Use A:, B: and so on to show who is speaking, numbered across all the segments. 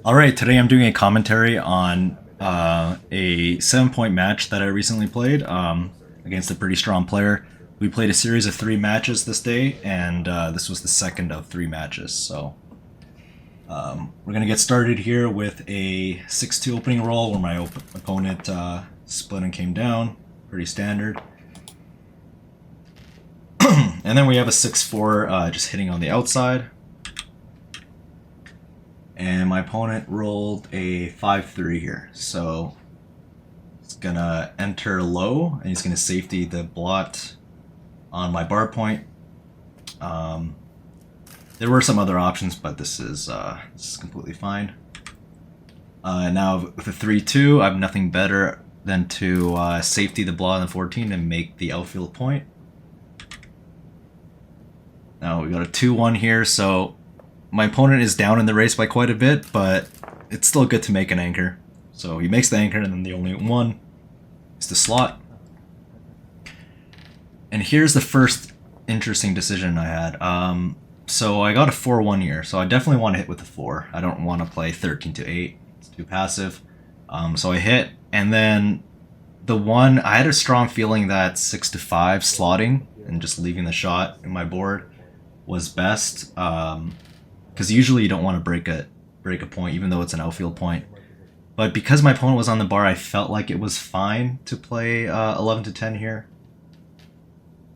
A: Alright, today I'm doing a commentary on a 7-point match that I recently played against a pretty strong player. We played a series of 3 matches this day, and this was the second of 3 matches. So we're going to get started here with a 6-2 opening roll where my opponent split and came down. Pretty standard. And then we have a 6-4 just hitting on the outside. And my opponent rolled a 5-3 here, so he's gonna enter low, and he's gonna safety the blot on my bar point. There were some other options, but this is completely fine. Now with a 3-2, I have nothing better than to safety the blot on the 14 and make the outfield point. Now we got a 2-1 here, so my opponent is down in the race by quite a bit, but it's still good to make an anchor. So he makes the anchor, and then the only one is the slot. And here's the first interesting decision I had. So I got a 4-1 here, so I definitely want to hit with the 4. I don't want to play 13-8. It's too passive. So I hit, and then the 1, I had a strong feeling that 6-5 slotting and just leaving the shot in my board was best. Because usually you don't want to break a point, even though it's an outfield point. But because my opponent was on the bar, I felt like it was fine to play 11-10 here.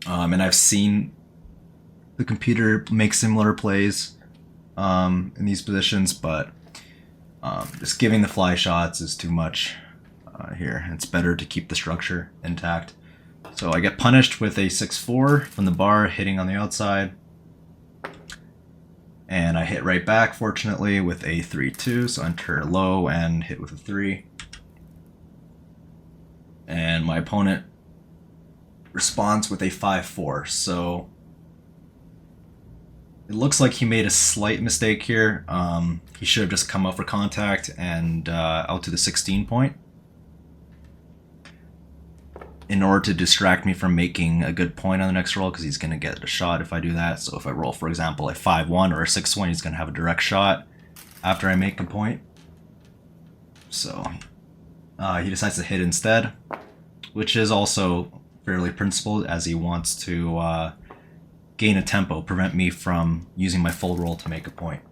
A: And I've seen the computer make similar plays in these positions, but just giving the fly shots is too much here. It's better to keep the structure intact. So I get punished with a 6-4 from the bar, hitting on the outside. And I hit right back, fortunately, with a 3-2, so enter low and hit with a 3. And my opponent responds with a 5-4, so it looks like he made a slight mistake here. He should have just come up for contact and out to the 16 point in order to distract me from making a good point on the next roll, because he's going to get a shot if I do that. So if I roll, for example, a 5-1 or a 6-1, he's going to have a direct shot after I make a point. So he decides to hit instead, which is also fairly principled, as he wants to gain a tempo, prevent me from using my full roll to make a point.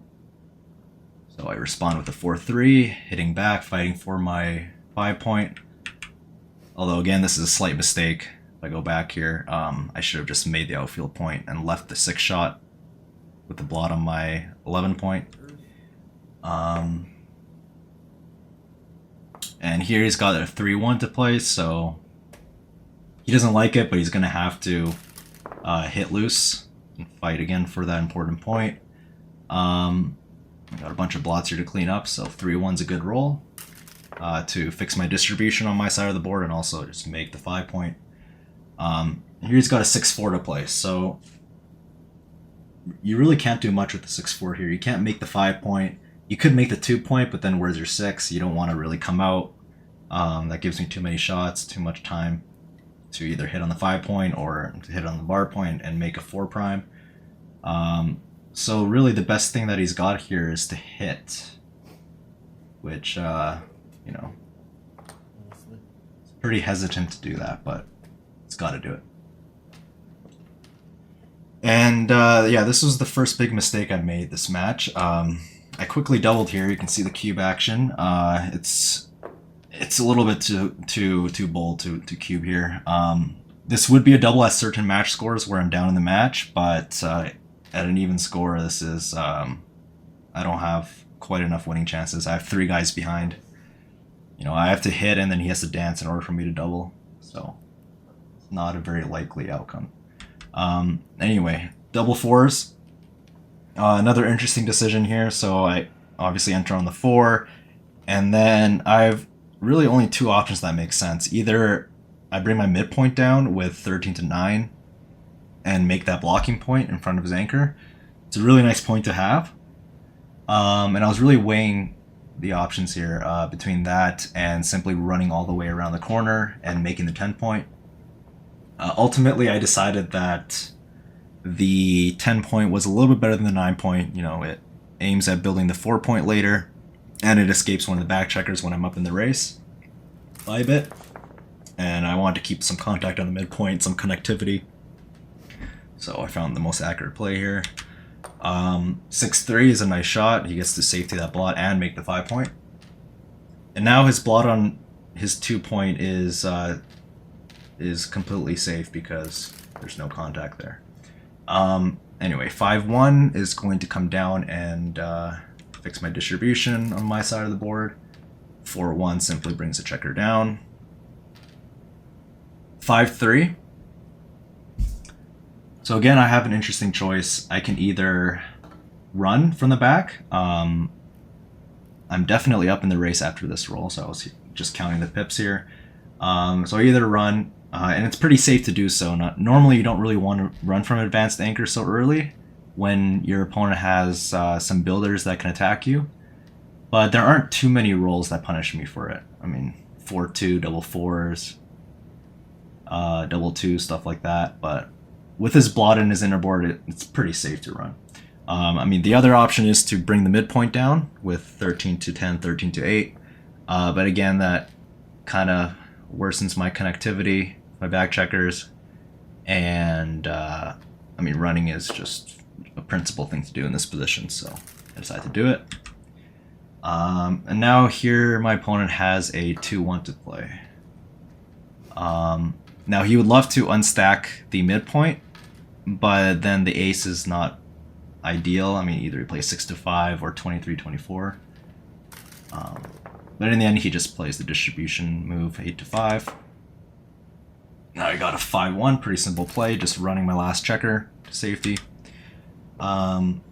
A: So I respond with a 4-3, hitting back, fighting for my 5 point. Although, again, this is a slight mistake. If I go back here, I should have just made the outfield point and left the 6 shot with the blot on my 11 point. And here he's got a 3-1 to play, so he doesn't like it, but he's going to have to hit loose and fight again for that important point. I got a bunch of blots here to clean up, so 3-1's a good roll. To fix my distribution on my side of the board and also just make the 5 point. Here he's got a 6-4 to play, so you really can't do much with the 6-4 here. You can't make the 5 point. You could make the 2 point, but then where's your 6? You don't want to really come out. That gives me too many shots, too much time to either hit on the 5 point or to hit on the bar point and make a 4 prime. So really the best thing that he's got here is to hit, which you know, it's pretty hesitant to do that, but it's got to do it. And yeah, this was the first big mistake I made this match. I quickly doubled here. You can see the cube action. It's a little bit too bold to cube here. This would be a double at certain match scores where I'm down in the match, but at an even score, this is I don't have quite enough winning chances. I have 3 guys behind. You know, I have to hit and then he has to dance in order for me to double. So it's not a very likely outcome. Anyway, double 4s. Another interesting decision here. So I obviously enter on the 4. And then I've really only 2 options that make sense. Either I bring my midpoint down with 13-9 and make that blocking point in front of his anchor. It's a really nice point to have. And I was really weighing the options here between that and simply running all the way around the corner and making the 10 point. Ultimately, I decided that the 10 point was a little bit better than the 9 point. You know, aims at building the 4-point later, and it escapes one of the back checkers when I'm up in the race by a bit. And I wanted to keep some contact on the midpoint, some connectivity. So I found the most accurate play here. 6-3 is a nice shot. He gets to safety that blot and make the 5-point. And now his blot on his 2-point is completely safe because there's no contact there. Anyway, 5-1 is going to come down and fix my distribution on my side of the board. 4-1 simply brings the checker down. 5-3. So again, I have an interesting choice. I can either run from the back. I'm definitely up in the race after this roll, so I was just counting the pips here. So I either run, and it's pretty safe to do so. Normally, you don't really want to run from advanced anchor so early when your opponent has some builders that can attack you. But there aren't too many rolls that punish me for it. I mean, 4-2, double 4s, double 2, stuff like that. But with his blot in his inner board, it's pretty safe to run. I mean, the other option is to bring the midpoint down with 13 to 10, 13 to 8. But again, that kind of worsens my connectivity, my back checkers. And, I mean, running is just a principal thing to do in this position, so I decided to do it. And now here my opponent has a 2-1 to play. Now he would love to unstack the midpoint, but then the ace is not ideal. I mean, either he plays 6-5 or 23-24. But in the end, he just plays the distribution move 8-5. Now I got a 5-1, pretty simple play, just running my last checker to safety. And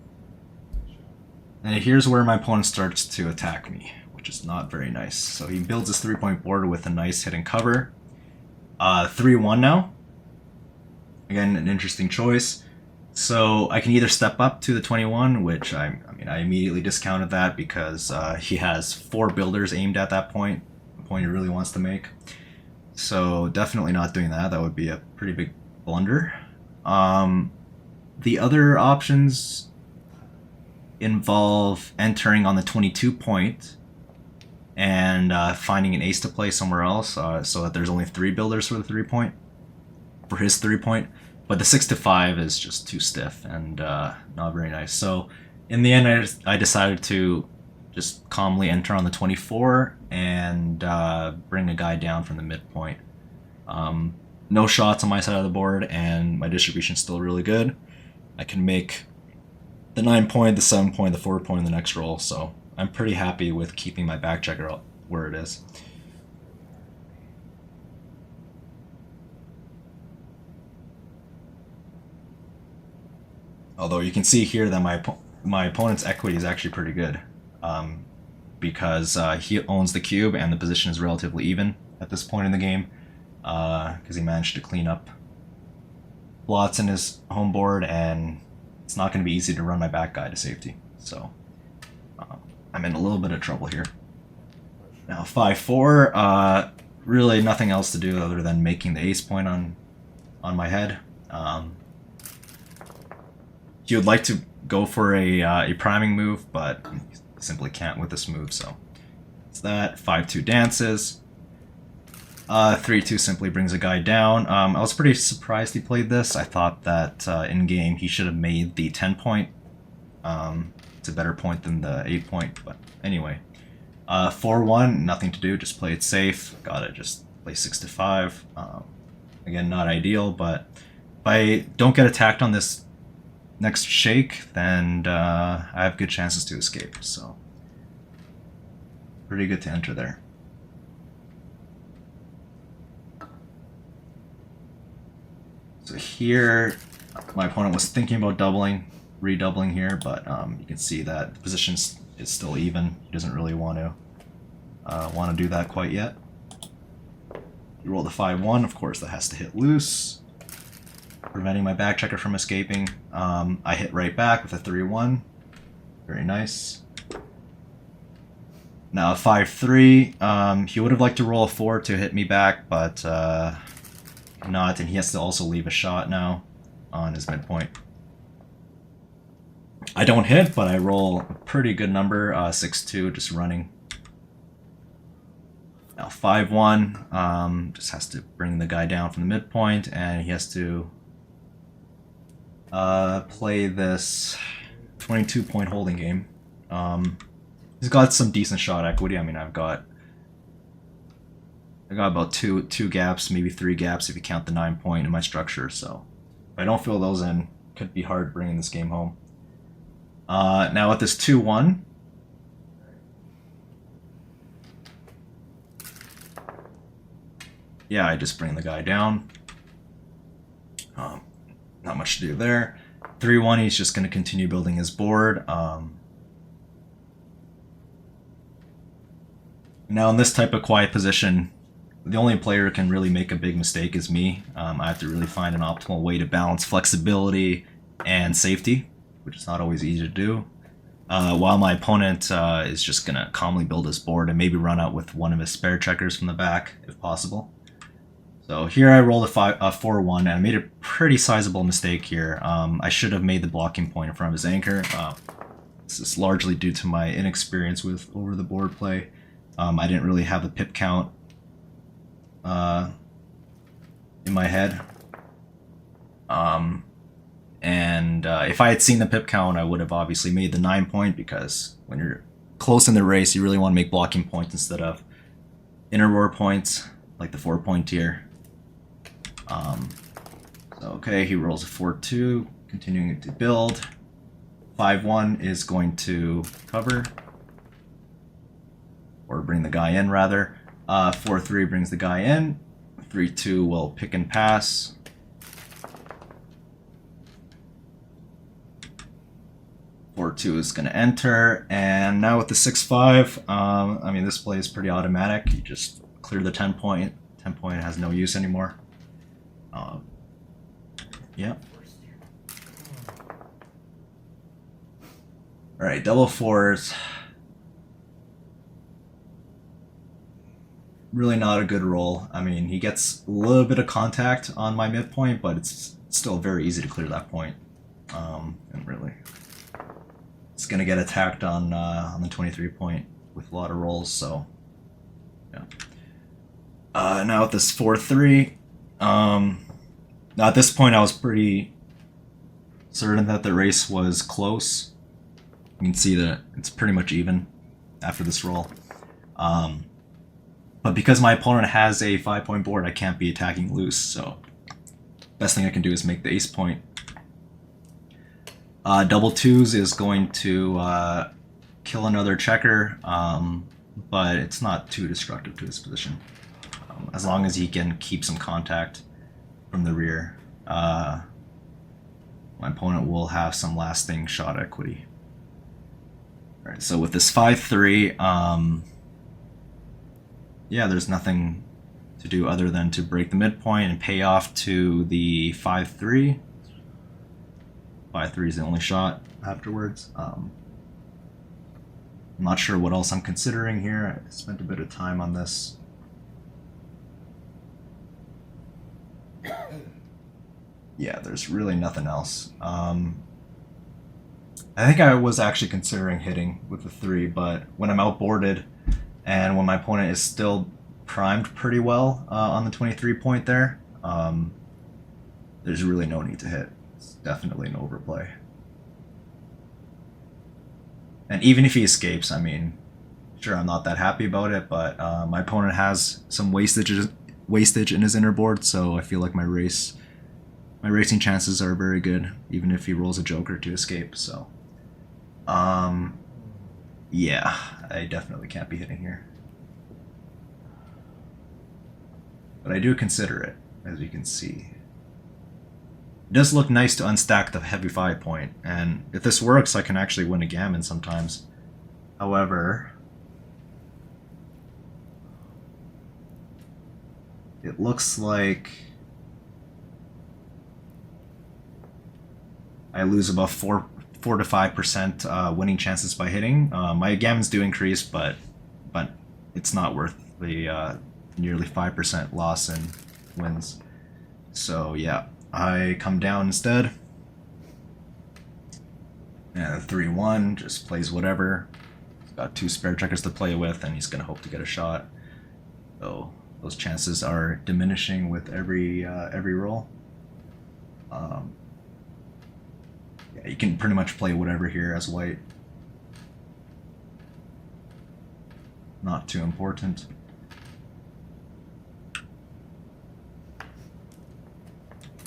A: here's where my opponent starts to attack me, which is not very nice. So he builds his 3-point board with a nice hidden cover. 3-1 now. Again, an interesting choice. So I can either step up to the 21, which I immediately discounted that because he has 4 builders aimed at that point, the point he really wants to make. So definitely not doing that. That would be a pretty big blunder. The other options involve entering on the 22 point and finding an ace to play somewhere else, so that there's only 3 builders for the 3-point, for his 3-point. But the 6-5 is just too stiff and not very nice. So in the end, I decided to just calmly enter on the 24 and bring a guy down from the midpoint. No shots on my side of the board, and my distribution's still really good. I can make the 9-point, the 7-point, the 4-point in the next roll, so I'm pretty happy with keeping my back checker where it is. Although you can see here that my opponent's equity is actually pretty good, because he owns the cube and the position is relatively even at this point in the game, because he managed to clean up blots in his home board, and it's not going to be easy to run my back guy to safety. So I'm in a little bit of trouble here. Now 5-4, really nothing else to do other than making the ace point on my head. He would like to go for a priming move, but he simply can't with this move, so it's that. 5-2 dances. 3-2 simply brings a guy down. I was pretty surprised he played this. I thought that in-game he should have made the 10-point. It's a better point than the 8-point, but anyway. 4-1, nothing to do, just play it safe. Gotta just play 6-5. Again, not ideal, but if I don't get attacked on this next shake, then I have good chances to escape, so pretty good to enter there. So here, my opponent was thinking about redoubling here, but you can see that the position is still even. He doesn't really want to do that quite yet. You roll the 5-1, of course that has to hit loose, preventing my back checker from escaping. I hit right back with a 3-1. Very nice. Now 5-3, he would have liked to roll a 4 to hit me back, but not, and he has to also leave a shot now on his midpoint. I don't hit, but I roll a pretty good number, 6-2, just running. Now 5-1, just has to bring the guy down from the midpoint, and he has to play this 22-point holding game. He's got some decent shot equity. I mean, I got about two gaps, maybe 3 gaps if you count the 9-point in my structure. So if I don't fill those in, could be hard bringing this game home. Now at this 2-1, yeah, I just bring the guy down. Not much to do there. 3-1, he's just going to continue building his board. Now in this type of quiet position, the only player who can really make a big mistake is me. I have to really find an optimal way to balance flexibility and safety, which is not always easy to do. While my opponent is just going to calmly build his board and maybe run out with one of his spare checkers from the back, if possible. So here I rolled a 4-1, and I made a pretty sizable mistake here. I should have made the blocking point in front of his anchor. This is largely due to my inexperience with over-the-board play. I didn't really have the pip count in my head. If I had seen the pip count, I would have obviously made the 9-point, because when you're close in the race, you really want to make blocking points instead of inner roar points, like the 4-point tier. So okay, he rolls a 4-2, continuing to build. 5-1 is going to cover, or bring the guy in rather. 4-3 brings the guy in. 3-2 will pick and pass. 4-2 is going to enter, and now with the 6-5, I mean, this play is pretty automatic. You just clear the 10-point. 10-point has no use anymore. Yeah. All right, double 4s. Really not a good roll. I mean, he gets a little bit of contact on my midpoint, but it's still very easy to clear that point. And really, it's gonna get attacked on the 23-point with a lot of rolls. So, yeah. Now with this 4-3, now at this point I was pretty certain that the race was close. You can see that it's pretty much even after this roll. But because my opponent has a 5-point board, I can't be attacking loose, so best thing I can do is make the ace point. Double 2s is going to kill another checker, but it's not too destructive to his position. As long as he can keep some contact from the rear, my opponent will have some lasting shot equity. Alright, so with this 5-3, yeah, there's nothing to do other than to break the midpoint and pay off to the 5-3. 5-3 is the only shot afterwards. I'm not sure what else I'm considering here. I spent a bit of time on this. Yeah, there's really nothing else. I think I was actually considering hitting with the 3, but when I'm outboarded and when my opponent is still primed pretty well on the 23-point there, there's really no need to hit. It's definitely an overplay. And even if he escapes, I mean, sure, I'm not that happy about it, but my opponent has some wastage in his inner board, so I feel like my racing chances are very good, even if he rolls a joker to escape. So, yeah, I definitely can't be hitting here. But I do consider it, as you can see. It does look nice to unstack the heavy 5-point, and if this works, I can actually win a gammon sometimes. However, it looks like I lose about 4 to 5% winning chances by hitting. My gammons do increase, but it's not worth the nearly 5% loss in wins. So yeah, I come down instead. And 3-1 just plays whatever. He's got 2 spare checkers to play with, and he's going to hope to get a shot. So those chances are diminishing with every roll. Yeah, you can pretty much play whatever here as white. Not too important.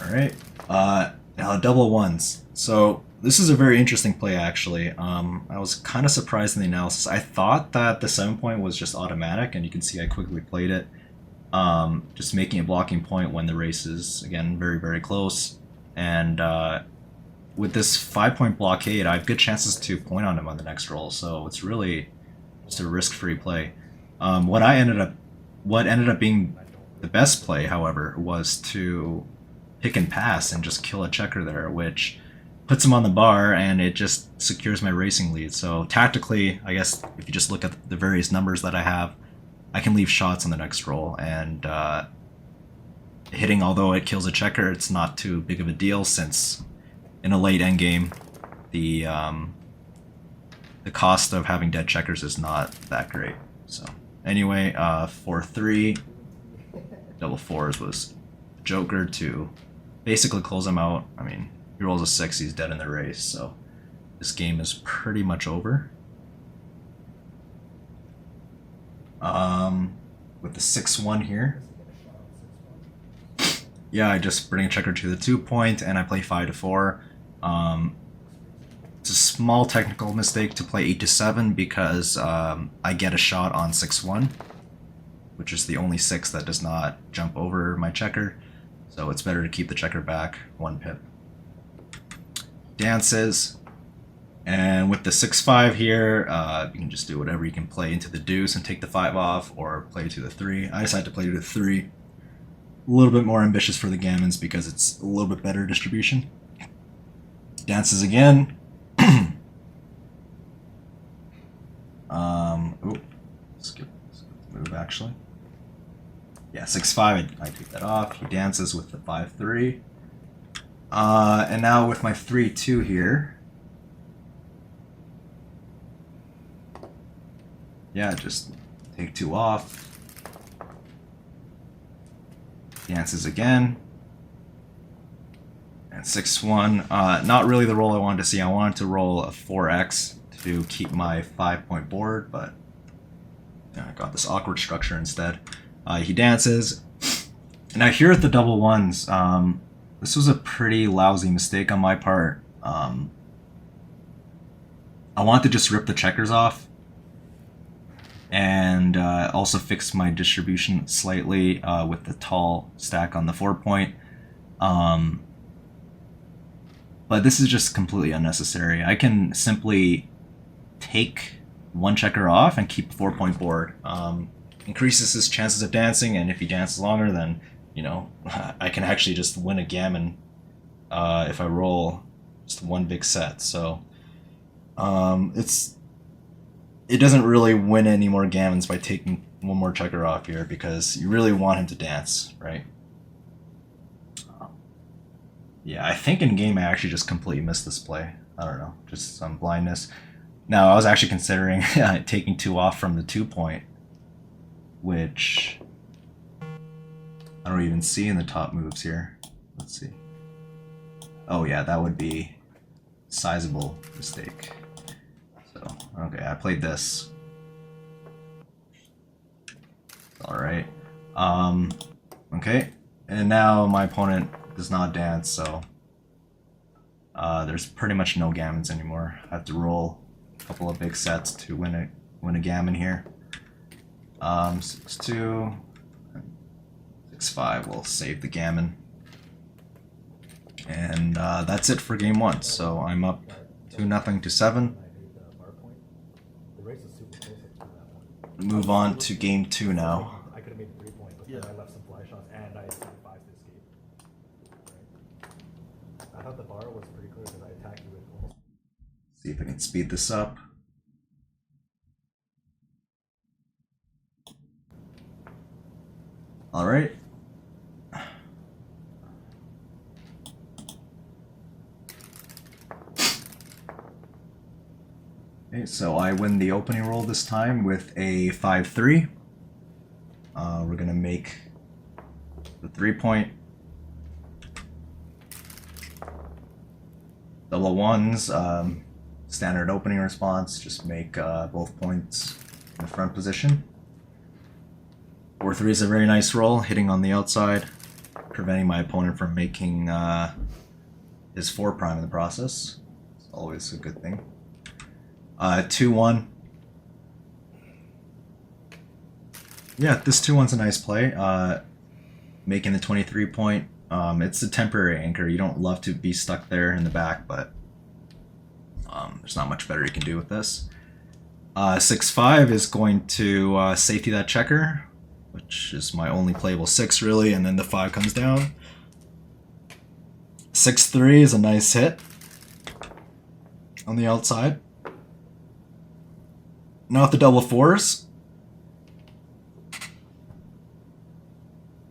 A: All right. Now double ones. So this is a very interesting play, actually. I was kind of surprised in the analysis. I thought that the 7-point was just automatic, and you can see I quickly played it. Just making a blocking point when the race is, again, very, very close. And with this 5-point blockade, I have good chances to point on him on the next roll, so it's really just a risk-free play. What ended up being the best play, however, was to pick and pass and just kill a checker there, which puts him on the bar, and it just secures my racing lead. So tactically, I guess if you just look at the various numbers that I have, I can leave shots on the next roll, and hitting, although it kills a checker, it's not too big of a deal, since in a late endgame, the cost of having dead checkers is not that great. So anyway, 4-3, double fours was Joker to basically close him out. I mean, he rolls a 6, he's dead in the race, so this game is pretty much over. With the 6-1 here. Yeah, I just bring a checker to the 2-point, and I play 5-4. It's a small technical mistake to play 8-7 because I get a shot on 6-1, which is the only 6 that does not jump over my checker. So it's better to keep the checker back 1 pip. Dances. And with the 6-5 here, you can just do whatever. You can play into the deuce and take the 5 off, or play to the 3. I decided to play to the 3. A little bit more ambitious for the gammons because it's a little bit better distribution. Dances again. Skip the move, actually. Yeah, 6-5, I take that off. He dances with the 5-3. And now with my 3-2 here, yeah, just take 2 off. Dances again. And 6-1. Not really the roll I wanted to see. I wanted to roll a 4x to keep my 5-point board, but I got this awkward structure instead. He dances. And now here at the double ones, this was a pretty lousy mistake on my part. I wanted to just rip the checkers off, and also fix my distribution slightly with the tall stack on the 4-point. But this is just completely unnecessary. I can simply take 1 checker off and keep a 4-point board. Increases his chances of dancing, and if he dances longer, then, you know, I can actually just win a gammon if I roll just 1 big set. So it doesn't really win any more gammons by taking 1 more checker off here, because you really want him to dance, right? Yeah, I think in game I actually just completely missed this play. I don't know, just some blindness. Now, I was actually considering taking 2 off from the 2-point, which I don't even see in the top moves here. Let's see. Oh yeah, that would be a sizable mistake. So, okay, I played this. Alright. Okay, and now my opponent does not dance, so there's pretty much no gammons anymore. I have to roll a couple of big sets to win a gammon here. 6-2, 6-5 will save the gammon, and that's it for game 1. So I'm up 2-0 to 7. Move on to game 2 now.
B: I could have made 3 points, but then I left some fly shots and I had 5 to escape. Right? I thought the bar was pretty clear because I attacked you with almost.
A: See if I can speed this up. All right. so I win the opening roll this time with a 5-3. We're gonna make the 3-point. Double ones, standard opening response, just make both points in the front position. 4-3 is a very nice roll, hitting on the outside, preventing my opponent from making his 4' in the process. It's always a good thing. 2-1. Yeah, this 2-1's a nice play. Making the 23-point. It's a temporary anchor. You don't love to be stuck there in the back, but there's not much better you can do with this. 6-5 is going to safety that checker, which is my only playable 6 really, and then the 5 comes down. 6-3 is a nice hit on the outside. Not the double 4s.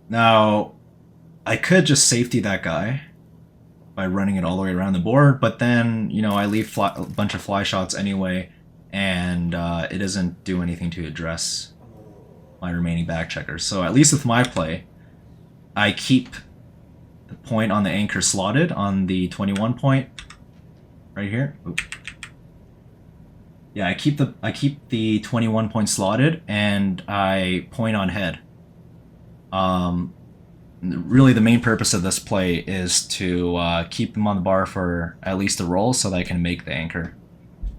A: Now, I could just safety that guy by running it all the way around the board, but then, you know, I leave a bunch of fly shots anyway, and it doesn't do anything to address my remaining back checkers. So at least with my play, I keep the point on the anchor slotted on the 21 point right here. Oop. Yeah, I keep the 21 point slotted, and I point on head. Really, the main purpose of this play is to keep them on the bar for at least a roll so that I can make the anchor.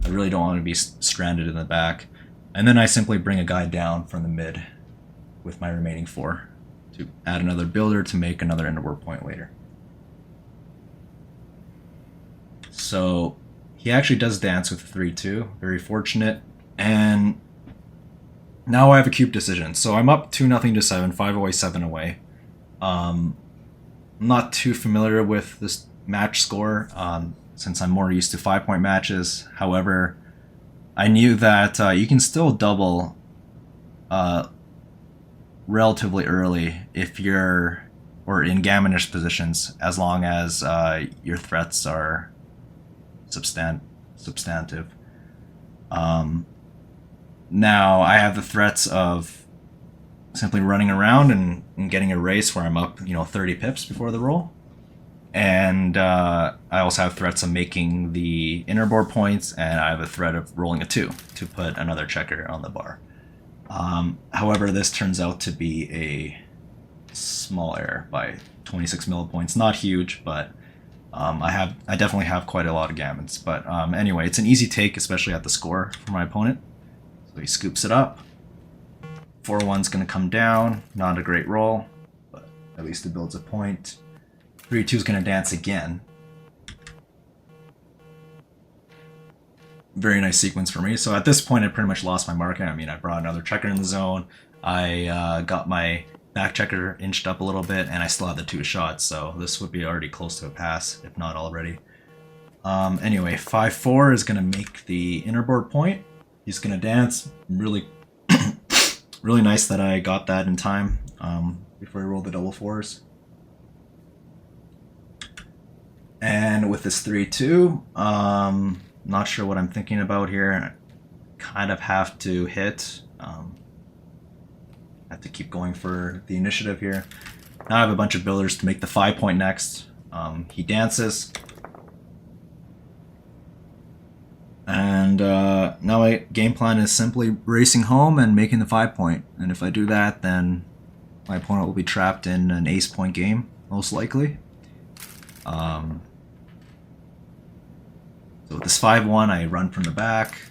A: I really don't want to be stranded in the back. And then I simply bring a guy down from the mid with my remaining 4 to add another builder to make another endboard point later. So he actually does dance with 3-2. Very fortunate. And now I have a cube decision. So I'm up 2-0 to 7, 5 away, 7 away. I'm not too familiar with this match score since I'm more used to 5-point matches. However, I knew that you can still double relatively early if you're or in gammonish positions, as long as your threats are substantive. Now I have the threats of simply running around and getting a race where I'm up, 30 pips before the roll. And I also have threats of making the inner board points, and I have a threat of rolling a 2 to put another checker on the bar. However, this turns out to be a small error by 26 millipoints. Not huge, but I definitely have quite a lot of gammons. But anyway, it's an easy take, especially at the score for my opponent. So he scoops it up. 4-1's going to come down. Not a great roll, but at least it builds a point. 3-2's going to dance again. Very nice sequence for me. So at this point, I pretty much lost my market. I mean, I brought another checker in the zone. I got my back checker inched up a little bit, and I still had the 2 shots. So this would be already close to a pass, if not already. Anyway, 5-4 is going to make the inner board point. He's going to dance. Really really nice that I got that in time before I rolled the double 4s. And with this 3-2, not sure what I'm thinking about here. Kind of have to hit. Have to keep going for the initiative here. Now I have a bunch of builders to make the 5-point next. He dances. And now my game plan is simply racing home and making the 5-point. And if I do that, then my opponent will be trapped in an ace-point game, most likely. So with this 5-1, I run from the back.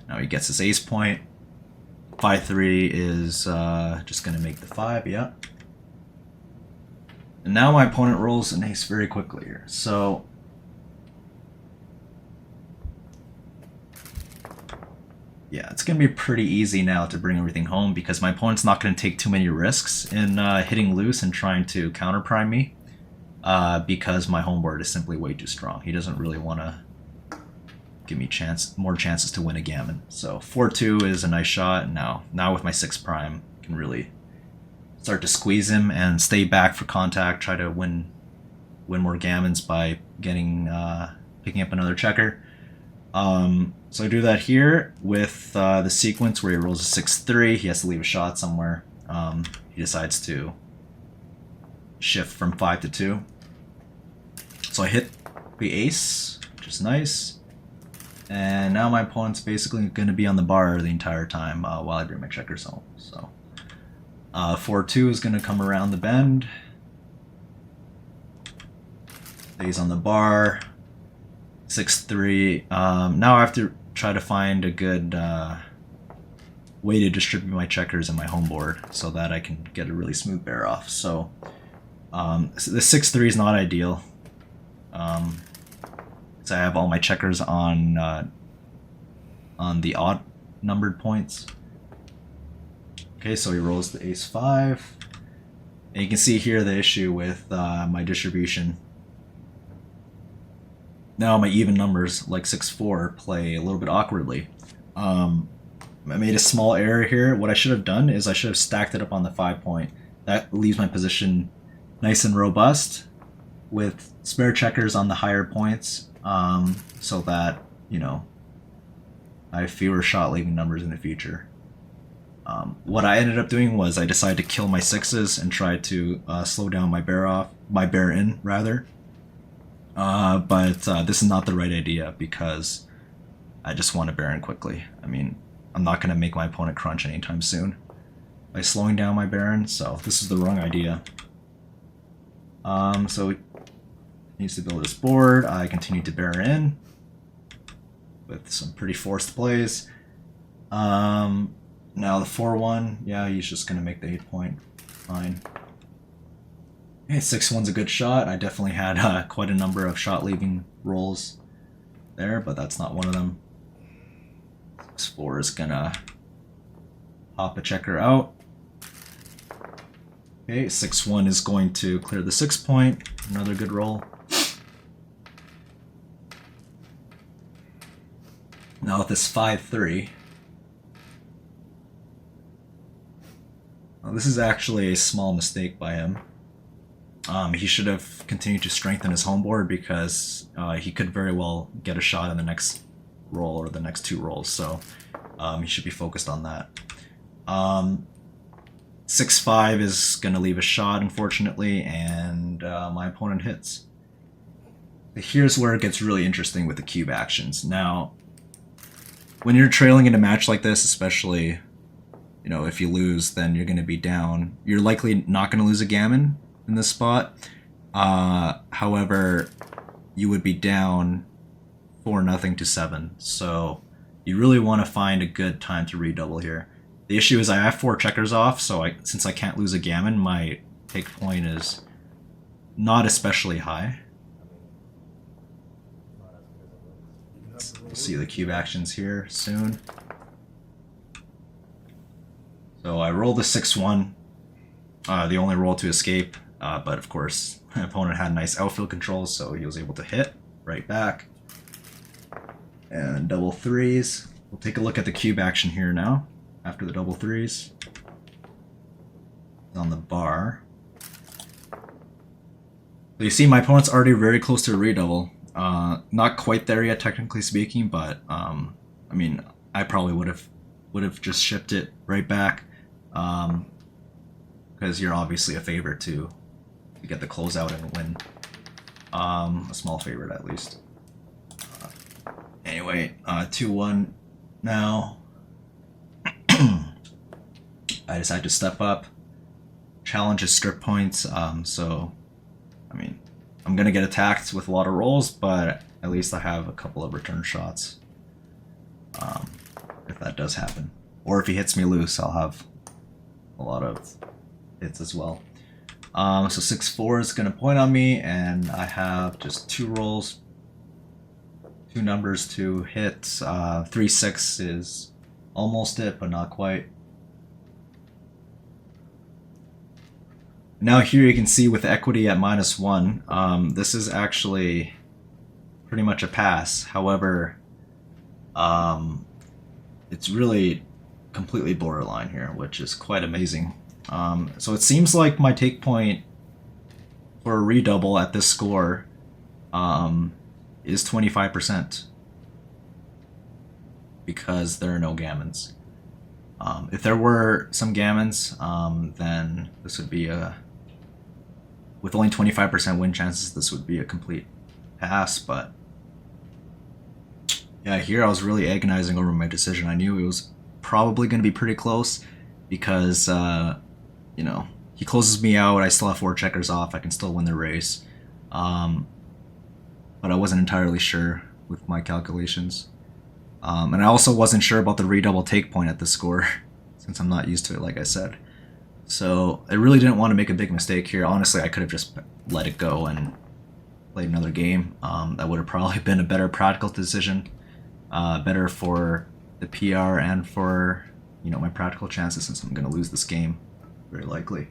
A: Now he gets his ace-point. 5-3 is just going to make the 5, yeah. And now my opponent rolls an ace very quickly here. So yeah, it's going to be pretty easy now to bring everything home because my opponent's not going to take too many risks in hitting loose and trying to counter prime me because my home board is simply way too strong. He doesn't really want to give me more chances to win a gammon. So 4-2 is a nice shot. And now with my 6 prime, I can really start to squeeze him and stay back for contact, try to win more gammons by picking up another checker. So I do that here with the sequence where he rolls a 6-3. He has to leave a shot somewhere. He decides to shift from 5 to 2. So I hit the ace, which is nice. And now my opponent's basically going to be on the bar the entire time while I bring my checkers home. So 4-2 is going to come around the bend. Stays on the bar. 6-3. Now I have to try to find a good way to distribute my checkers in my home board so that I can get a really smooth bear off. So the 6-3 is not ideal. So I have all my checkers on the odd numbered points. Okay, so he rolls the ace-5. And you can see here the issue with my distribution. Now my even numbers, like 6-4, play a little bit awkwardly. I made a small error here. What I should have done is I should have stacked it up on the 5-point. That leaves my position nice and robust with spare checkers on the higher points, so that, you know, I have fewer shot leaving numbers in the future. What I ended up doing was I decided to kill my 6s and try to slow down my bear in rather. But this is not the right idea because I just want to bear in quickly. I mean, I'm not going to make my opponent crunch anytime soon by slowing down my baron, so this is the wrong idea. So he needs to build his board. I continue to bear in with some pretty forced plays. Now the 4-1, yeah, he's just going to make the 8-point. Fine. Okay, 6-1's a good shot. I definitely had quite a number of shot-leaving rolls there, but that's not one of them. 6-4 is gonna pop a checker out. Okay, 6-1 is going to clear the 6-point. Another good roll. Now with this 5-3. Well, this is actually a small mistake by him. He should have continued to strengthen his home board because he could very well get a shot in the next roll or the next 2 rolls, so he should be focused on that. 6-5 is going to leave a shot, unfortunately, and my opponent hits. Here's where it gets really interesting with the cube actions. Now, when you're trailing in a match like this, especially, you know, if you lose, then you're going to be down. You're likely not going to lose a gammon in this spot. However, you would be down 4-0 to 7. So you really want to find a good time to redouble here. The issue is I have 4 checkers off, so since I can't lose a gammon, my take point is not especially high. We'll see the cube actions here soon. So I rolled the 6-1, the only roll to escape, but of course my opponent had nice outfield control, so he was able to hit right back. And double 3s. We'll take a look at the cube action here now, after the double 3s. On the bar. So you see my opponent's already very close to a redouble. Not quite there yet, technically speaking, but I mean, I probably would have just shipped it right back, because you're obviously a favorite to get the closeout and win. A small favorite at least. Anyway, 2-1 now. I decided to step up, challenge his strip points. So, I mean, I'm gonna get attacked with a lot of rolls, but at least I have a couple of return shots. If that does happen, or if he hits me loose, I'll have a lot of hits as well. So 6-4 is gonna point on me, and I have just 2 rolls, 2 numbers to hit. 3-6 is almost it, but not quite. Now here you can see with equity at -1, this is actually pretty much a pass. However, it's really completely borderline here, which is quite amazing. So it seems like my take point for a redouble at this score is 25%. because there are no gammons. If there were some gammons, then this would be with only 25% win chances, this would be a complete pass, but yeah, here I was really agonizing over my decision. I knew it was probably going to be pretty close because, you know, he closes me out, I still have 4 checkers off, I can still win the race. But I wasn't entirely sure with my calculations. And I also wasn't sure about the redouble take point at the score, since I'm not used to it, like I said. So I really didn't want to make a big mistake here. Honestly, I could have just let it go and played another game. That would have probably been a better practical decision, better for the PR and for, you know, my practical chances, since I'm going to lose this game, very likely.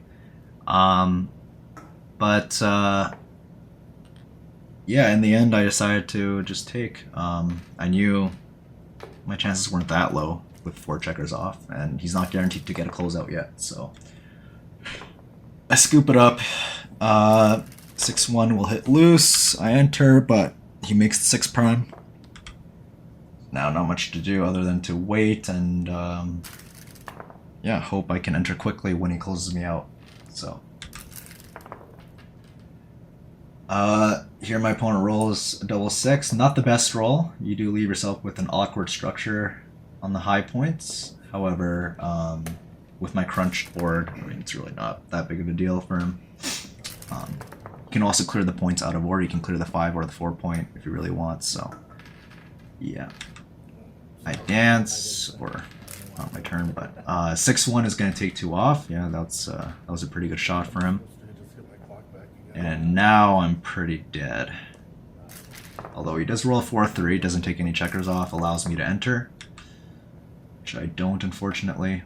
A: Yeah, in the end, I decided to just take. I knew my chances weren't that low with 4 checkers off, and he's not guaranteed to get a closeout yet, so I scoop it up. 6-1 will hit loose. I enter, but he makes the 6 prime. Now, not much to do other than to wait and, yeah, hope I can enter quickly when he closes me out. So, here my opponent rolls a double 6. Not the best roll. You do leave yourself with an awkward structure on the high points. However, with my crunched board, I mean, it's really not that big of a deal for him. You can also clear the points out of order. You can clear the 5 or the 4 point if you really want. So, yeah. I dance, or not my turn, but 6-1 is going to take 2 off. Yeah, that was a pretty good shot for him. And now I'm pretty dead. Although he does roll a 4-3, doesn't take any checkers off, allows me to enter, which I don't, unfortunately.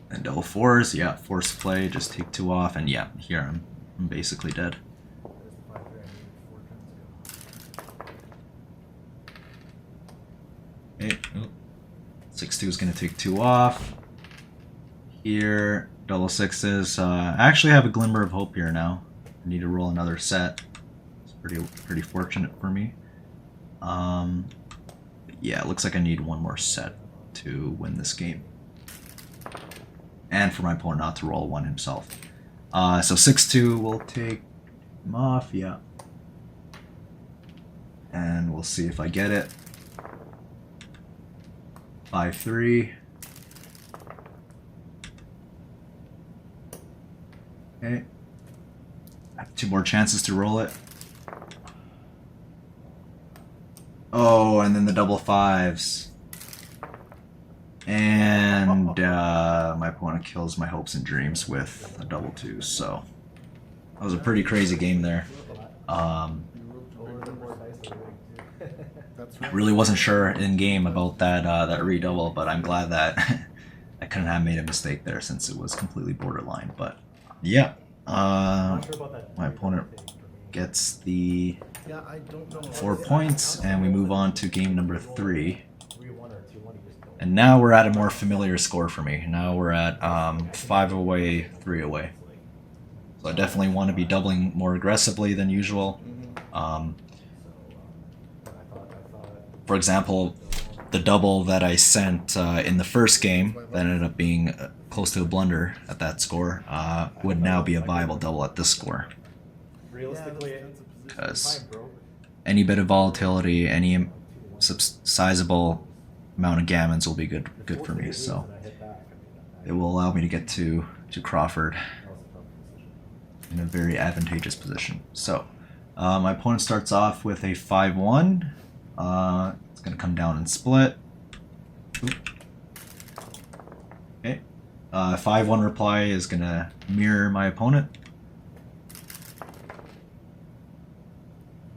A: And double 4s, yeah, force play, just take 2 off, and yeah, here I'm basically dead. Okay, 6-2 is going to take 2 off. Here, double 6s. I actually have a glimmer of hope here now. I need to roll another set. It's pretty fortunate for me. Yeah, it looks like I need one more set to win this game. And for my opponent not to roll 1 himself. So 6-2 will take him off, yeah. And we'll see if I get it. 5-3. Okay. I have 2 more chances to roll it. Oh, and then the double 5s. And my opponent kills my hopes and dreams with a double 2, so that was a pretty crazy game there. Really wasn't sure in game about that redouble, but I'm glad that I couldn't have made a mistake there since it was completely borderline. But yeah, my opponent gets the 4 points, and we move on to game number 3. And now we're at a more familiar score for me. Now we're at 5 away, 3 away. So I definitely want to be doubling more aggressively than usual. For example, the double that I sent in the first game that ended up being close to a blunder at that score would now be a viable double at this score. Because any bit of volatility, any sizable amount of gammons will be good for me. So it will allow me to get to Crawford in a very advantageous position. So my opponent starts off with a 5-1. It's going to come down and split. Okay. 5-1 reply is going to mirror my opponent.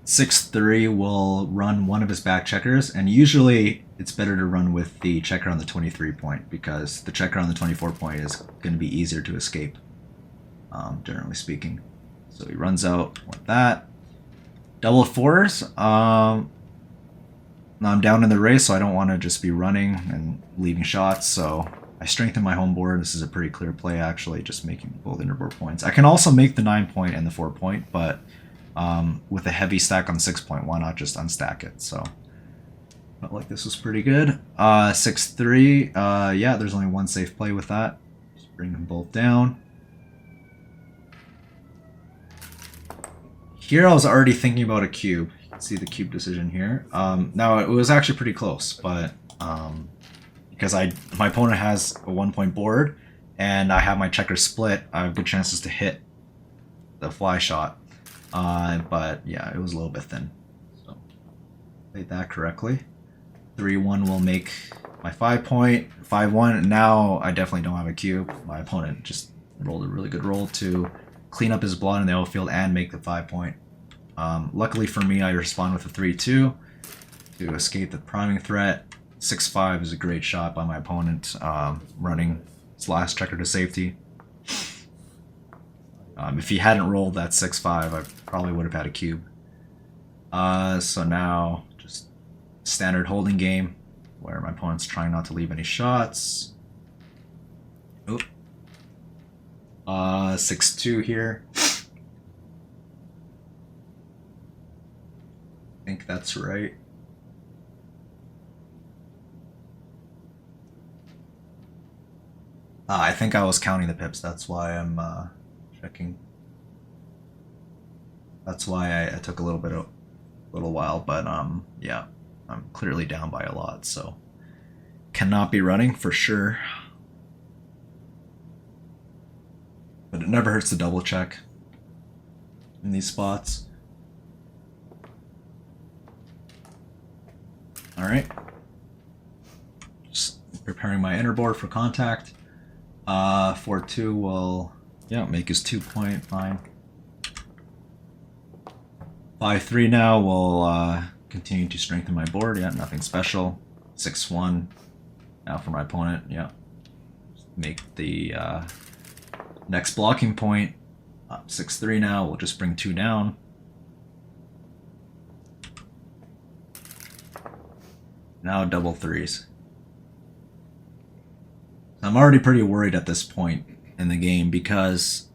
A: 6-3 will run one of his back checkers, and usually it's better to run with the checker on the 23 point because the checker on the 24 point is going to be easier to escape, generally speaking. So he runs out with that. Double 4s. Now I'm down in the race, so I don't want to just be running and leaving shots, so I strengthen my home board. This is a pretty clear play, actually, just making both interboard points. I can also make the 9 point and the 4 point, but with a heavy stack on 6 point, why not just unstack it? So Felt like this was pretty good. 6-3. Yeah, there's only one safe play with that. Just bring them both down. Here I was already thinking about a cube. You can see the cube decision here. Now it was actually pretty close, but because my opponent has a 1-point board and I have my checker split, I have good chances to hit the fly shot. But yeah, it was a little bit thin. So played that correctly. 3-1 will make my 5-point. 5-1. Now I definitely don't have a cube. My opponent just rolled a really good roll to clean up his blood in the outfield and make the 5-point. Luckily for me, I respond with a 3-2 to escape the priming threat. 6-5 is a great shot by my opponent, running his last checker to safety. If he hadn't rolled that 6-5, I probably would have had a cube. So now, just standard holding game, where my opponent's trying not to leave any shots. Oop. 6-2 here. I think that's right. I think I was counting the pips, that's why I'm checking. That's why I took a little while, but yeah, I'm clearly down by a lot, so cannot be running for sure. But it never hurts to double check in these spots. All right, just preparing my inner board for contact. 4-2 will, yeah, make his 2-point, fine. 5-3 now will continue to strengthen my board. Yeah, nothing special. 6-1 now for my opponent. Yeah, make the next blocking point. 6-3 now. We'll just bring 2 down. Now double threes. I'm already pretty worried at this point in the game because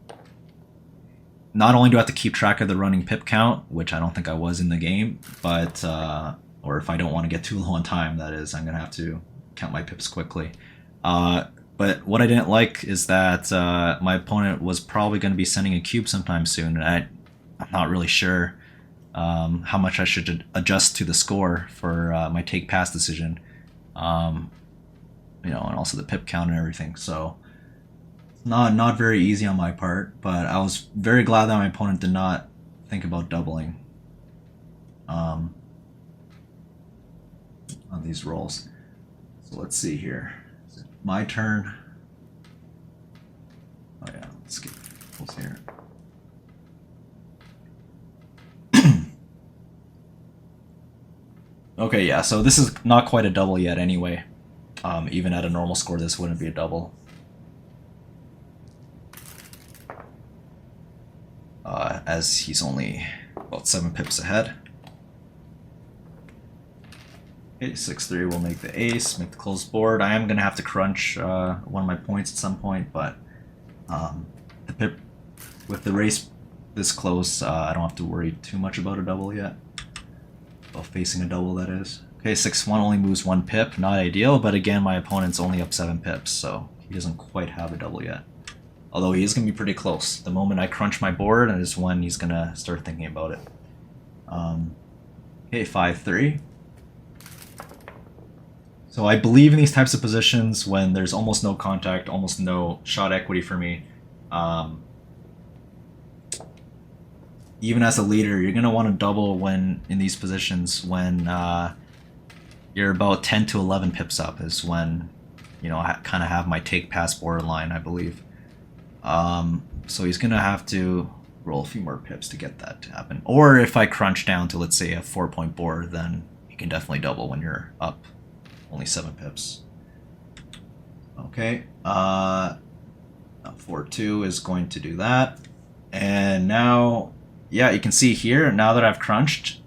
A: not only do I have to keep track of the running pip count, which I don't think I was in the game, but or if I don't want to get too low on time, that is, I'm gonna have to count my pips quickly. But what I didn't like is that my opponent was probably going to be sending a cube sometime soon, and I'm not really sure how much I should adjust to the score for my take pass decision. You know, and also the pip count and everything. So not very easy on my part, but I was very glad that my opponent did not think about doubling on these rolls. So let's see here. Is it my turn? Oh yeah, let's get rolls here. Okay, yeah, so this is not quite a double yet anyway. Even at a normal score, this wouldn't be a double. As he's only about 7 pips ahead. Okay, 6-3 will make the ace, make the closed board. I am going to have to crunch one of my points at some point, but the pip with the race this close, I don't have to worry too much about a double yet. Well, facing a double, that is. Okay, 6-1 only moves 1 pip, not ideal, but again, my opponent's only up 7 pips, so he doesn't quite have a double yet. Although he is going to be pretty close. The moment I crunch my board is when he's going to start thinking about it. Okay, 5-3. So I believe in these types of positions when there's almost no contact, almost no shot equity for me. Even as a leader, you're going to want to double when in these positions when you're about 10 to 11 pips up is when, you know, I kind of have my take pass borderline, I believe. So he's going to have to roll a few more pips to get that to happen. Or if I crunch down to, let's say, a 4-point board, then you can definitely double when you're up only 7 pips. Okay, 4-2 is going to do that. And now, yeah, you can see here, now that I've crunched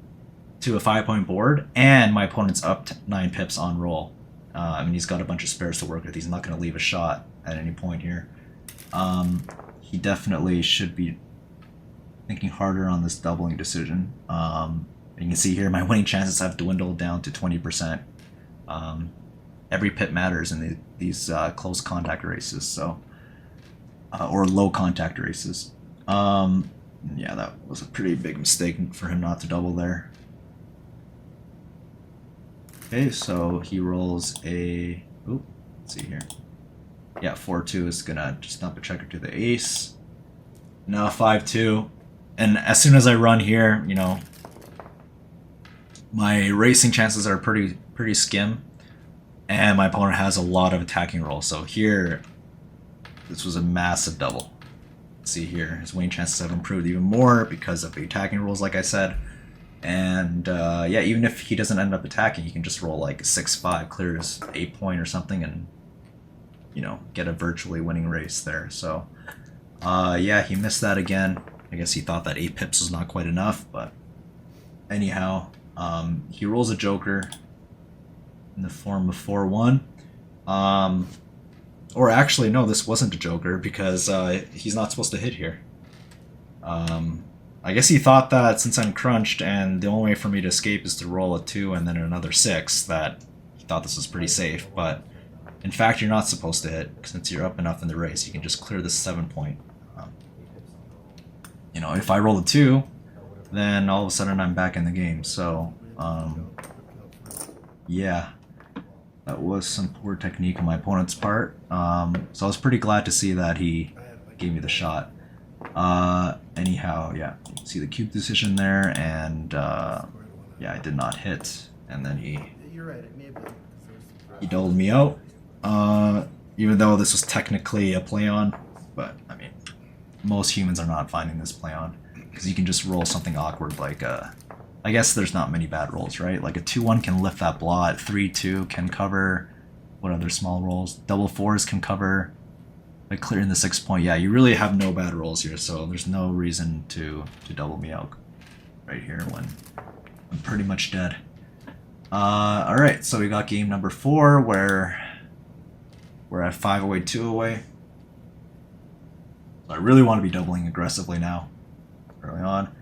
A: to a 5-point board, and my opponent's up to 9 pips on roll. I mean, he's got a bunch of spares to work with. He's not going to leave a shot at any point here. He definitely should be thinking harder on this doubling decision. You can see here my winning chances have dwindled down to 20%. Every pip matters in these close contact races, so or low contact races. Yeah, that was a pretty big mistake for him not to double there. Okay, so he rolls a. Ooh, let's see here. Yeah, 4-2 is gonna just dump a checker to the ace. Now 5-2, and as soon as I run here, you know, my racing chances are pretty skim, and my opponent has a lot of attacking rolls. So here, this was a massive double. See here, his winning chances have improved even more because of the attacking rolls, like I said. And yeah, even if he doesn't end up attacking, he can just roll like a 6-5, clear his 8-point or something, and you know, get a virtually winning race there. So yeah, he missed that again. I guess he thought that 8 pips was not quite enough, but anyhow, he rolls a joker in the form of 4-1. Or actually, no, this wasn't a joker because he's not supposed to hit here. I guess he thought that since I'm crunched and the only way for me to escape is to roll a 2 and then another 6, that he thought this was pretty safe. But in fact, you're not supposed to hit since you're up enough in the race. You can just clear this 7-point. You know, if I roll a 2, then all of a sudden I'm back in the game. So, yeah. That was some poor technique on my opponent's part. So I was pretty glad to see that he gave me the shot. Anyhow, yeah, you can see the cube decision there, and yeah, I did not hit, and then he doled me out. Even though this was technically a play on, but I mean, most humans are not finding this play on because you can just roll something awkward like I guess there's not many bad rolls, right? Like a 2-1 can lift that blot, 3-2 can cover. What other small rolls? Double 4s can cover. Like clearing the 6-point. Yeah, you really have no bad rolls here, so there's no reason to double me out right here when I'm pretty much dead. Alright, so we got game number 4 where we're at 5 away, 2 away. So I really want to be doubling aggressively now, early on.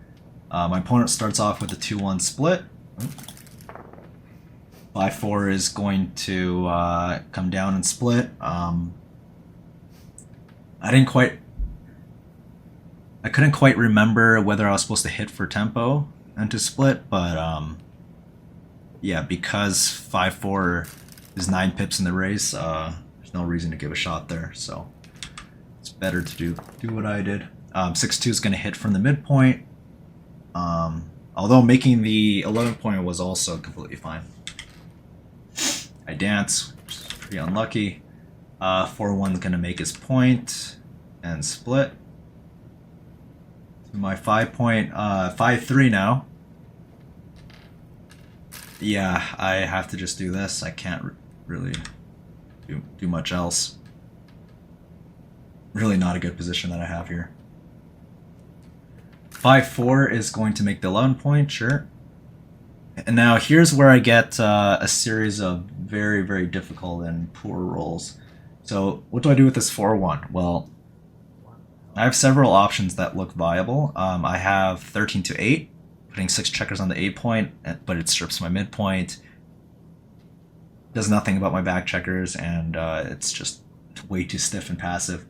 A: My opponent starts off with a 2-1 split. 5-4 is going to come down and split. I couldn't quite remember whether I was supposed to hit for tempo and to split, but yeah, because 5-4 is 9 pips in the race, there's no reason to give a shot there, so it's better to do what I did. 6-2 is going to hit from the midpoint. Although making the 11-point was also completely fine. I dance, which is pretty unlucky. 4-1 is going to make his point and split. So my 5-point, 5-3 now. Yeah, I have to just do this. I can't really do much else. Really not a good position that I have here. 5-4 is going to make the 11-point, sure. And now here's where I get a series of very, very difficult and poor rolls. So what do I do with this 4-1? Well, I have several options that look viable. I have 13-8, putting 6 checkers on the 8-point, but it strips my midpoint. Does nothing about my back checkers, and it's just way too stiff and passive.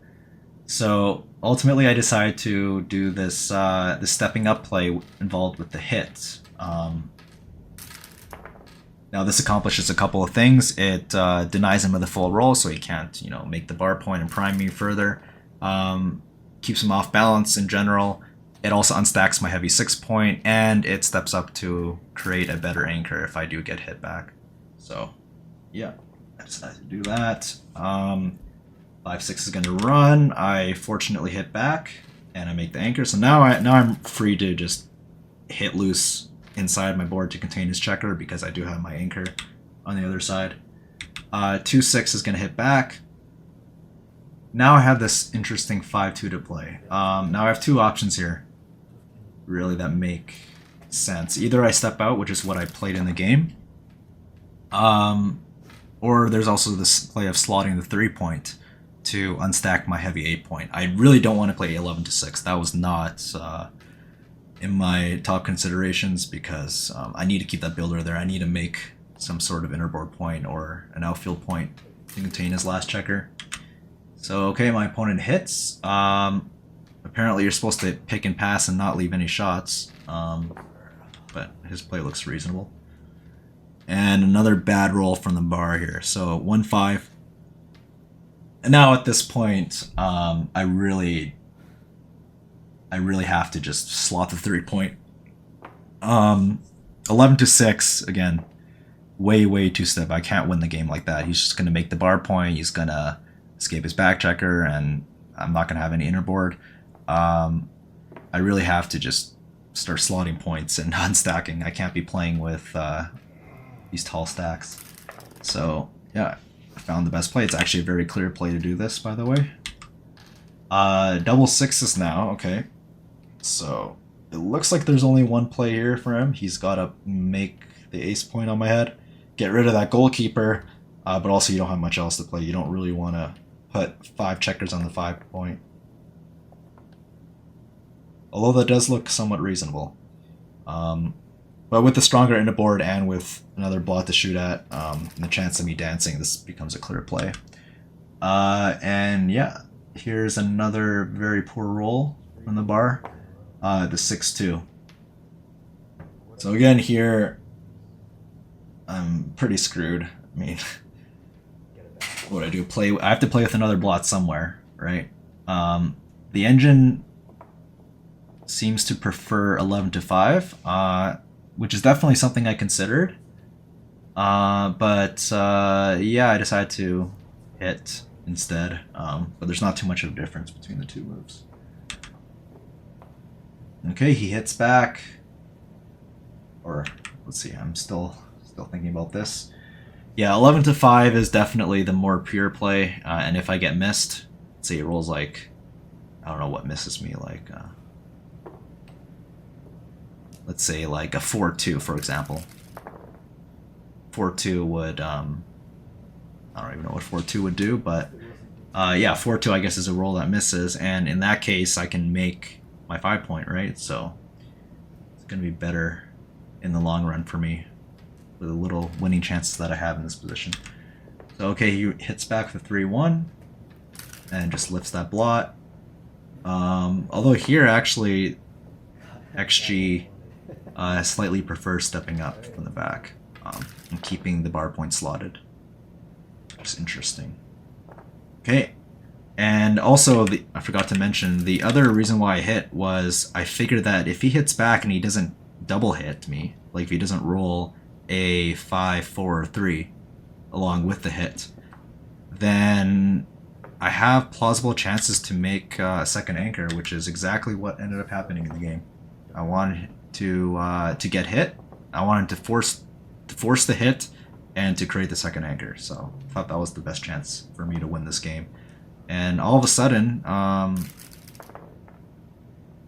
A: So ultimately, I decided to do this this stepping up play involved with the hit. Now this accomplishes a couple of things. It denies him of the full roll, so he can't, you know, make the bar point and prime me further. Keeps him off balance in general. It also unstacks my heavy 6-point, and it steps up to create a better anchor if I do get hit back. So yeah, I decided to do that. 5-6 is going to run. I fortunately hit back, and I make the anchor. So now I'm free to just hit loose inside my board to contain his checker because I do have my anchor on the other side. 2-6 is going to hit back. Now I have this interesting 5-2 to play. Now I have two options here, really, that make sense. Either I step out, which is what I played in the game, or there's also this play of slotting the 3-point to unstack my heavy 8-point. I really don't want to play 11-6. That was not in my top considerations because I need to keep that builder there. I need to make some sort of innerboard point or an outfield point to contain his last checker. So, okay, my opponent hits. Apparently you're supposed to pick and pass and not leave any shots, but his play looks reasonable. And another bad roll from the bar here. So 1-5. And now at this point, I really have to just slot the 3-point. 11-6 again. Way too stiff. I can't win the game like that. He's just gonna make the bar point. He's gonna escape his back checker, and I'm not gonna have any inner board. I really have to just start slotting points and unstacking. I can't be playing with these tall stacks. So yeah, I found the best play. It's actually a very clear play to do this, by the way. Double sixes now. Okay, so it looks like there's only one play here for him. He's got to make the ace point on my head, get rid of that goalkeeper, but also you don't have much else to play. You don't really want to put 5 checkers on the 5-point. Although that does look somewhat reasonable. But with the stronger inner board and with another blot to shoot at, and the chance of me dancing, this becomes a clear play. And yeah, here's another very poor roll from the bar, the 6-2. So again here, I'm pretty screwed. I mean, what do I do? I have to play with another blot somewhere, right? The engine seems to prefer 11-5, which is definitely something I considered. But yeah, I decided to hit instead. But there's not too much of a difference between the two moves. Okay, he hits back. Or let's see, I'm still thinking about this. Yeah, 11-5 is definitely the more pure play. And if I get missed, let's say it rolls like, I don't know what misses me, like let's say like a 4-2, for example. 4-2 would, I don't even know what 4-2 would do, but yeah, 4-2 I guess is a roll that misses, and in that case I can make my 5-point, right? So it's going to be better in the long run for me with the little winning chances that I have in this position. So okay, he hits back for 3-1 and just lifts that blot. Although here actually XG slightly prefers stepping up from the back and keeping the bar point slotted. Which is interesting. Okay, and also I forgot to mention the other reason why I hit was I figured that if he hits back and he doesn't double hit me, like if he doesn't roll a 5, 4, or 3 along with the hit, then I have plausible chances to make a second anchor, which is exactly what ended up happening in the game. I wanted to get hit. I wanted to force the hit and to create the second anchor. So I thought that was the best chance for me to win this game. And all of a sudden,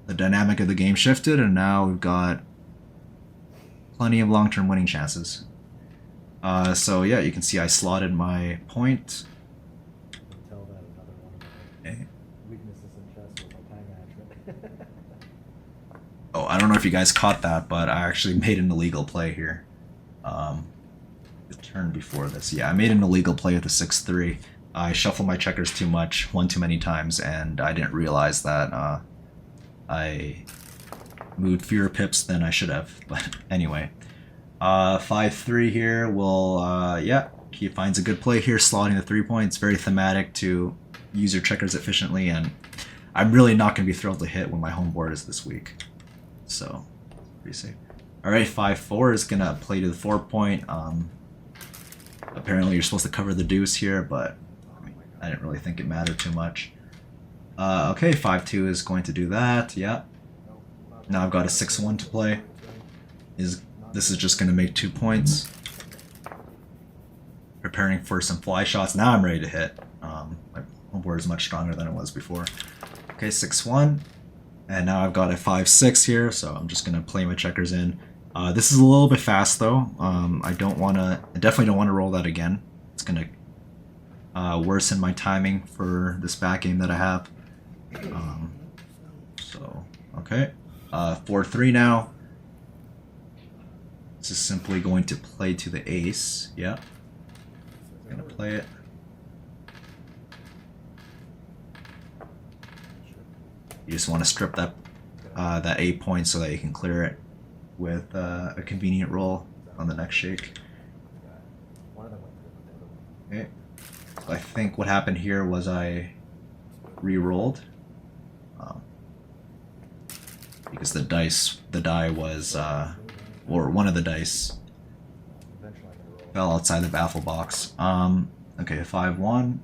A: the dynamic of the game shifted, and now we've got plenty of long-term winning chances. So yeah, you can see I slotted my point.
B: Tell that another one of my weaknesses in chess was my time management.
A: Oh, I don't know if you guys caught that, but I actually made an illegal play here. The turn before this. Yeah, I made an illegal play with the 6-3. I shuffled my checkers too much, one too many times, and I didn't realize that I moved fewer pips than I should have. But anyway, 5-3 here will, yeah, he finds a good play here, slotting the 3-point. It's very thematic to use your checkers efficiently, and I'm really not going to be thrilled to hit when my home board is this weak. So, pretty safe. Alright, 5-4 is going to play to the 4-point. Apparently you're supposed to cover the deuce here, but I didn't really think it mattered too much. Okay, 5-2 is going to do that, yeah. Now I've got a 6-1 to play. This is just going to make 2 points. Preparing for some fly shots. Now I'm ready to hit. My home board is much stronger than it was before. Okay, 6-1. And now I've got a 5-6 here, so I'm just going to play my checkers in. This is a little bit fast, though. I definitely don't want to roll that again. It's going to worsen my timing for this back game that I have. So, okay. 4-3 now. This is simply going to play to the ace. Yeah. Gonna play it. You just want to strip that that 8 points so that you can clear it with a convenient roll on the next shake. Okay. So I think what happened here was I re-rolled because the die was, or one of the dice fell outside the baffle box. Okay, 5-1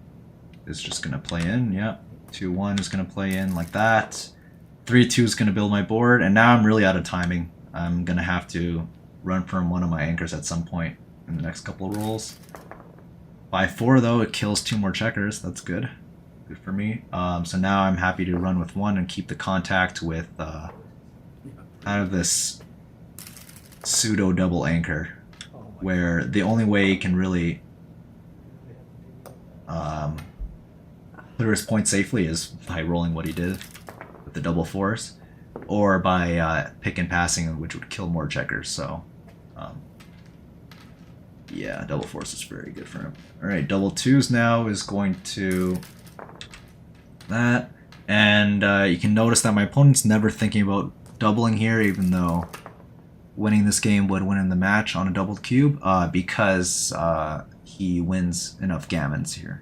A: is just gonna play in. Yeah, 2-1 is gonna play in like that. 3-2 is gonna build my board, and now I'm really out of timing. I'm gonna have to run from one of my anchors at some point in the next couple of rolls. 5-4 though, it kills 2 more checkers. That's good. Good for me. So now I'm happy to run with 1 and keep the contact with kind of this pseudo double anchor, where the only way he can really clear his point safely is by rolling what he did with the double fours, or by pick and passing, which would kill more checkers. So yeah, double fours is very good for him. Alright, double twos now is going to that, and you can notice that my opponent's never thinking about doubling here, even though winning this game would win in the match on a doubled cube, because he wins enough gammons here.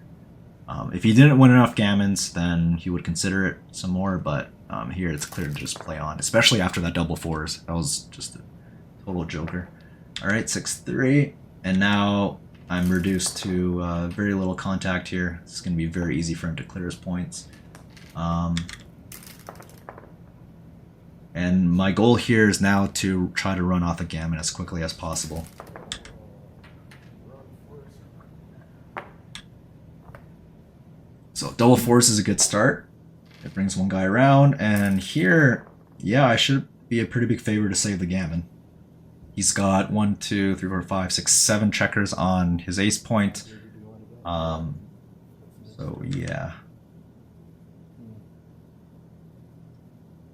A: If he didn't win enough gammons, then he would consider it some more, but here it's clear to just play on, especially after that double fours. That was just a total joker. Alright, 6-3, and now I'm reduced to very little contact here. It's going to be very easy for him to clear his points. And my goal here is now to try to run off a gammon as quickly as possible. So double fours is a good start. It brings one guy around, and here, yeah, I should be a pretty big favor to save the gammon. He's got 1, 2, 3, 4, 5, 6, 7 checkers on his ace point. So yeah.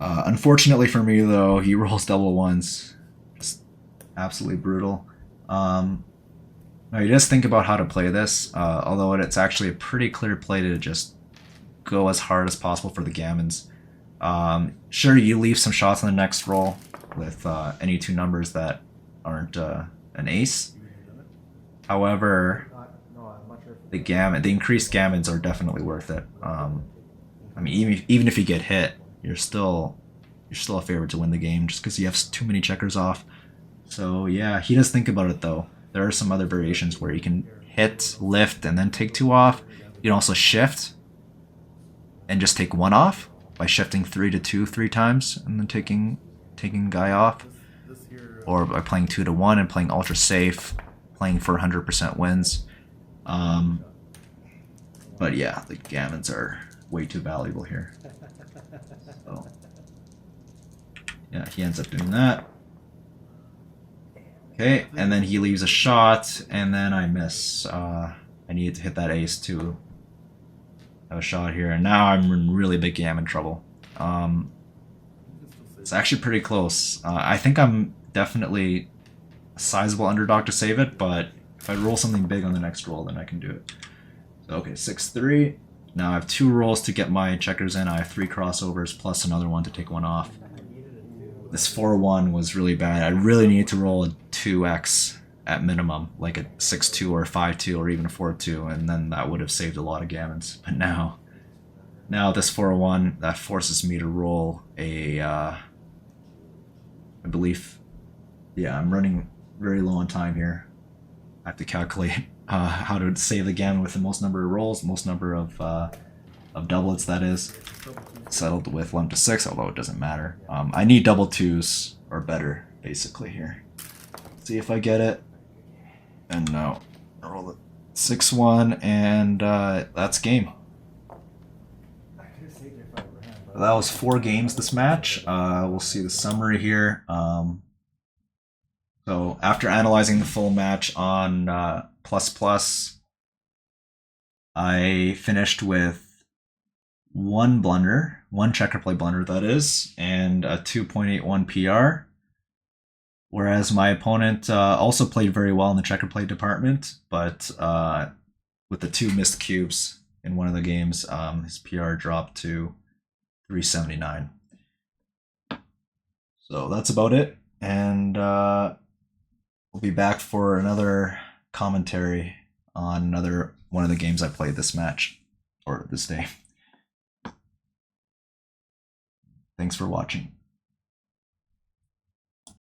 A: Unfortunately for me, though, he rolls double ones. Just absolutely brutal. Now he does think about how to play this, although it's actually a pretty clear play to just go as hard as possible for the gammons. Sure, you leave some shots on the next roll with any 2 numbers that aren't an ace. However, the increased gammons are definitely worth it. I mean, even if you get hit, you're still a favorite to win the game just because you have too many checkers off. So yeah, he does think about it though. There are some other variations where you can hit, lift, and then take 2 off. You can also shift and just take 1 off by shifting 3 to 2 3 times and then taking guy off, or by playing 2 to 1 and playing ultra safe, playing for 100% wins. But yeah, the gammons are way too valuable here. So yeah, he ends up doing that. Okay, and then he leaves a shot, and then I miss. I needed to hit that ace to have a shot here, and now I'm in really big gammon trouble. It's actually pretty close. I think I'm definitely a sizable underdog to save it, but if I roll something big on the next roll, then I can do it. So okay, 6-3. Now I have 2 rolls to get my checkers in. I have 3 crossovers plus another one to take 1 off. This 4-1 was really bad. I really needed to roll a 2x at minimum, like a 6-2 or a 5-2 or even a 4-2, and then that would have saved a lot of gammons. But now this 4-1, that forces me to roll a, I believe, yeah, I'm running very low on time here. I have to calculate how to save the gammon with the most number of rolls, most number of doublets, that is. Settled with 1 to 6, although it doesn't matter. I need double 2s or better, basically, here. See if I get it. And no. I roll it 6-1, and that's game. That was 4 games this match. We'll see the summary here. So after analyzing the full match on ++, I finished with 1 blunder, 1 checker play blunder that is, and a 2.81 PR. Whereas my opponent also played very well in the checker play department, but with the 2 missed cubes in one of the games, his PR dropped to 379. So that's about it, and we'll be back for another commentary on another one of the games I played this match or this day. Thanks for watching.